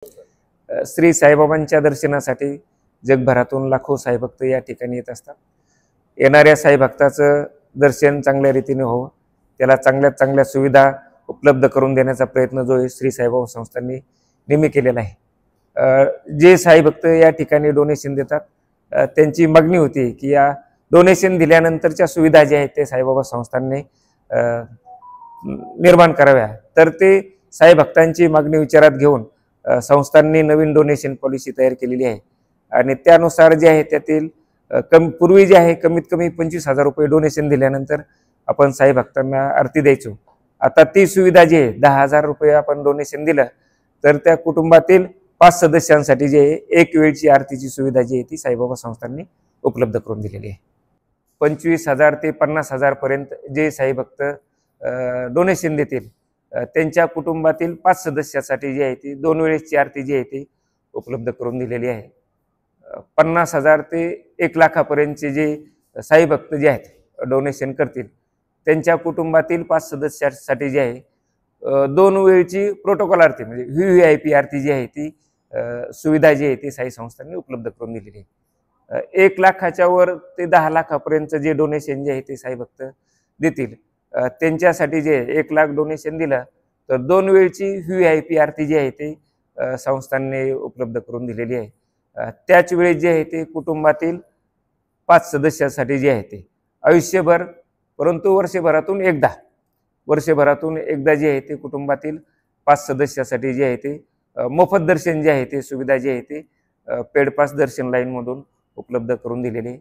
श्री साईबाबांच्या दर्शनासाठी जगभरातून लाखो साईभक्त या ठिकाणी येत असतात। येणाऱ्या साईभक्ताचं दर्शन चांगल्या रीतीने व्हावं, त्याला चांगल्यात चांगल्या सुविधा उपलब्ध करून देण्याचा प्रयत्न जो आहे श्री साईबाबा संस्थांनी नेहमी केलेला आहे। जे साईभक्त या ठिकाणी डोनेशन देतात त्यांची मागणी होती की या डोनेशन दिल्यानंतरच्या सुविधा ज्या आहेत ते साईबाबा संस्थांनी निर्माण कराव्या। तर ते साईभक्तांची मागणी विचारात घेऊन संस्थांनी नवीन डोनेशन पॉलिसी तयार केलेली आहे आणि त्यानुसार जे आहे त्यातील पूर्वी जे आहे कमीत कमी 25,000 रुपये डोनेशन दिल्यानंतर आपण साईभक्तांना आरती द्यायचो। आता ती सुविधा जी आहे 10,000 रुपये आपण डोनेशन दिलं तर त्या कुटुंबातील 5 सदस्यांसाठी जे एक वेळची आरतीची सुविधा जी आहे ती साईबाबा संस्थांनी उपलब्ध करून दिलेली आहे। 25,000 ते 50,000 पर्यंत जे साईभक्त डोनेशन देतील त्यांच्या कुटुंबातील 5 सदस्यासाठी जी आहे ती 2 वेळेसची आरती जी आहे ती उपलब्ध करून दिलेली आहे। 50,000 ते 1 लाखापर्यंतचे जे साईभक्त जे आहेत डोनेशन करतील त्यांच्या कुटुंबातील 5 सदस्यासाठी जे आहे 2 वेळची प्रोटोकॉल आरती म्हणजे VVIP आरती जी आहे ती सुविधा जी आहे ती साई संस्थांनी उपलब्ध करून दिलेली आहे। 1 लाखाच्या वर ते 10 लाखापर्यंत जे डोनेशन जे आहे ते साईभक्त देतील त्यांच्यासाठी जे 1 लाख डोनेशन दिलं तर 2 वेळची VVIP आरती जी आहे ते संस्थांनी उपलब्ध करून दिलेली आहे। त्याच वेळेस जे आहे ते कुटुंबातील 5 सदस्यासाठी जे आहे ते आयुष्यभर परंतु वर्षभरातून एकदा जे आहे ते कुटुंबातील 5 सदस्यासाठी जे आहे ते मोफत दर्शन जे आहे ते सुविधा जी आहे ते पेड पास दर्शन लाईन मधून उपलब्ध करून दिलेली आहे।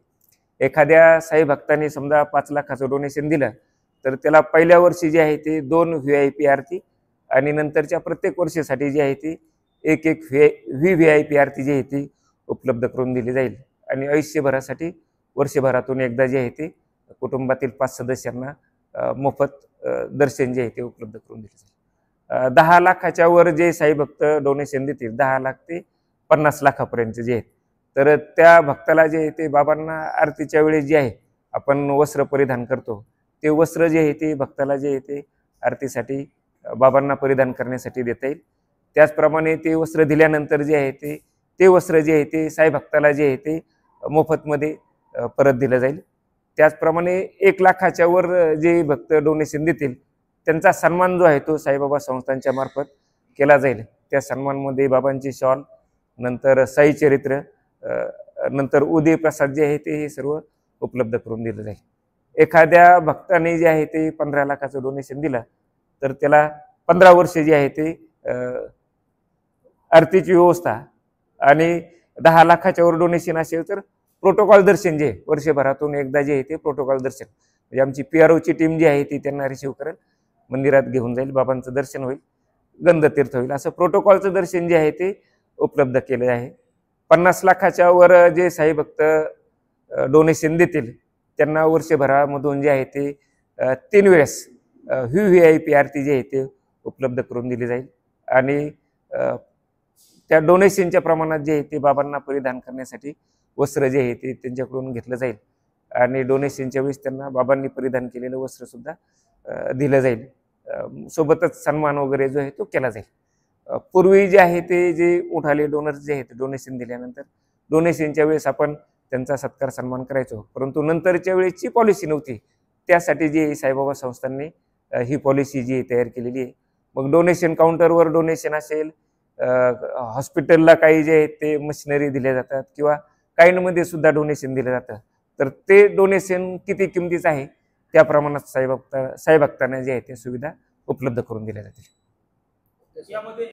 एखाद्या साईभक्तांनी समजा 5 लाखाचं डोनेशन दिलं तर त्याला पहिल्या वर्षी जे आहे ते 2 VVIP आरती आणि नंतरच्या प्रत्येक वर्षासाठी जी आहे ती एक VVIP आरती जी आहे ती उपलब्ध करून दिली जाईल आणि आयुष्यभरासाठी वर्षभरातून एकदा जे आहे ते कुटुंबातील 5 सदस्यांना मोफत दर्शन जे आहे ते उपलब्ध करून दिले जाईल। 10 लाखाच्या वर जे साईभक्त डोनेशन देतील 10 लाख ते 50 लाखापर्यंत जे आहेत तर त्या भक्ताला जे आहे ते बाबांना आरतीच्या वेळेस जे आहे आपण वस्त्र परिधान करतो ते वस्त्र जे आहे ते भक्ताला जे आहे ते आरतीसाठी बाबांना परिधान करण्यासाठी देता येईल। त्याचप्रमाणे ते वस्त्र दिल्यानंतर जे आहे ते वस्त्र जे आहे ते साईभक्ताला जे आहे ते मोफतमध्ये परत दिलं जाईल। त्याचप्रमाणे 1 लाखाच्या वर जे भक्त डोनेशन देतील त्यांचा सन्मान जो आहे तो साईबाबा संस्थांच्या मार्फत केला जाईल। त्या सन्मानमध्ये बाबांची शॉल नंतर साई चरित्र नंतर उदय प्रसाद जे आहे ते हे सर्व उपलब्ध करून दिलं जाईल। एखाद्या भक्ताने जे आहे ते 15 लाखाचं डोनेशन दिलं तर त्याला 15 वर्ष जे आहे ते आरतीची व्यवस्था आणि 10 लाखाच्या वर डोनेशन असेल तर प्रोटोकॉल दर्शन जे वर्षभरातून एकदा जे आहे ते प्रोटोकॉल दर्शन म्हणजे आमची PROची टीम जी आहे ती त्यांना रिसीव्ह करेल, मंदिरात घेऊन जाईल, बाबांचं दर्शन होईल, गंधतीर्थ होईल, असं प्रोटोकॉलचं दर्शन जे आहे ते उपलब्ध केलं आहे। 50 लाखाच्या वर जे साईभक्त डोनेशन देतील त्यांना वर्षभरामधून जे आहे ते 3 वेळेस VVIP आरती जी आहे ते उपलब्ध करून दिली जाईल आणि त्या डोनेशनच्या प्रमाणात जे आहे ते बाबांना परिधान करण्यासाठी वस्त्र जे आहे ते त्यांच्याकडून घेतलं जाईल आणि डोनेशनच्या वेळेस त्यांना बाबांनी परिधान केलेलं वस्त्र सुद्धा दिलं जाईल। सोबतच सन्मान वगैरे जो आहे तो केला जाईल। पूर्वी जे आहे ते जे उठाले डोनर्स जे आहेत डोनेशन दिल्यानंतर डोनेशनच्या वेळेस आपण त्यांचा सत्कार सन्मान करायचो, परंतु नंतरच्या वेळेसची पॉलिसी नव्हती, त्यासाठी जी साईबाबा संस्थांनी ही पॉलिसी जी तयार केलेली आहे। मग डोनेशन काउंटरवर डोनेशन असेल, हॉस्पिटलला काही जे आहे ते मशिनरी दिल्या जातात किंवा काहींमध्ये सुद्धा डोनेशन दिलं जातं तर ते डोनेशन किती किमतीचं आहे त्या प्रमाणात साईभक्तांना जे आहे ते सुविधा उपलब्ध करून दिल्या जातील।